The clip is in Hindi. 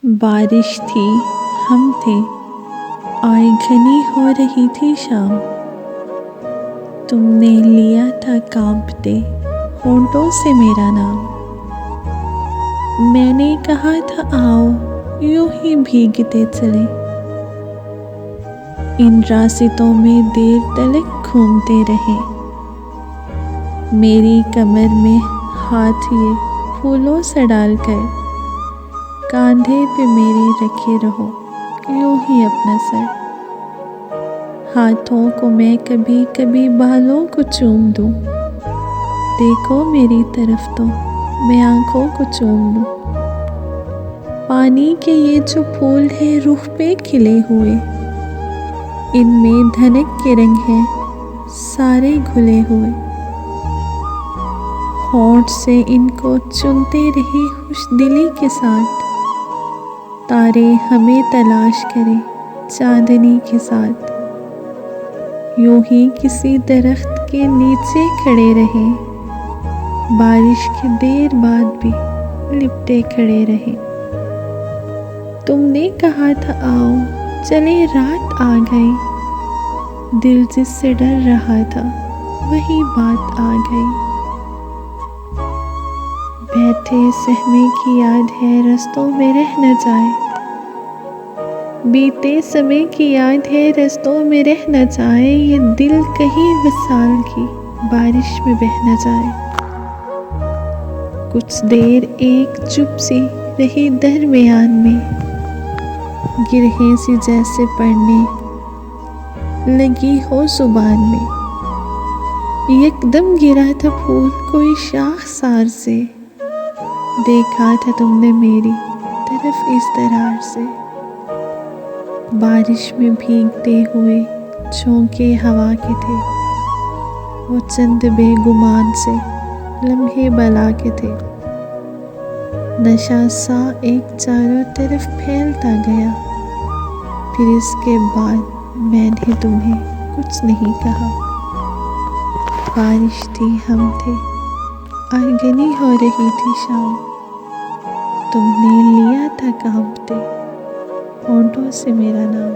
बारिश थी, हम थे, आए घनी हो रही थी शाम। तुमने लिया था कांपते होंठों से मेरा नाम। मैंने कहा था आओ यूं ही भीगते चले, इन रास्तों में देर तलक घूमते रहे। मेरी कमर में हाथ ये फूलों से डालकर, कांधे पे मेरे रखे रहो यूं ही अपना सर। हाथों को मैं कभी कभी बालों को चूम दूं, देखो मेरी तरफ तो मैं आंखों को चूम लूं। पानी के ये जो फूल है रूह पे खिले हुए, इनमें धनक के रंग हैं सारे घुले हुए। होंठ से इनको चुनते रहे खुशदिली के साथ, तारे हमें तलाश करें चांदनी के साथ। यूं ही किसी दरख्त के नीचे खड़े रहे, बारिश की देर बाद भी लिपटे खड़े रहे। तुमने कहा था आओ चले रात आ गई, दिल जिससे डर रहा था वही बात आ गई। बैठे सहमे की याद है रस्तों में रह न जाए, बीते समय की याद है रस्तों में रह न जाए। ये दिल कहीं विसाल की बारिश में बह न जाए। कुछ देर एक चुप सी रही दरमियान में, गिरहें सी जैसे पड़ने लगी हो जुबान में। एकदम गिरा था फूल कोई शाखसार से, देखा था तुमने मेरी तरफ इस दरार से। बारिश में भीगते हुए झोंके हवा के थे, वो चंद बेगुमान से लम्हे बला के थे। नशा सा एक चारों तरफ फैलता गया, फिर इसके बाद मैंने तुम्हें कुछ नहीं कहा। बारिश थी, हम थे, आगनी हो रही थी शाम। तुमने लिया था कांपते होंठों से मेरा नाम।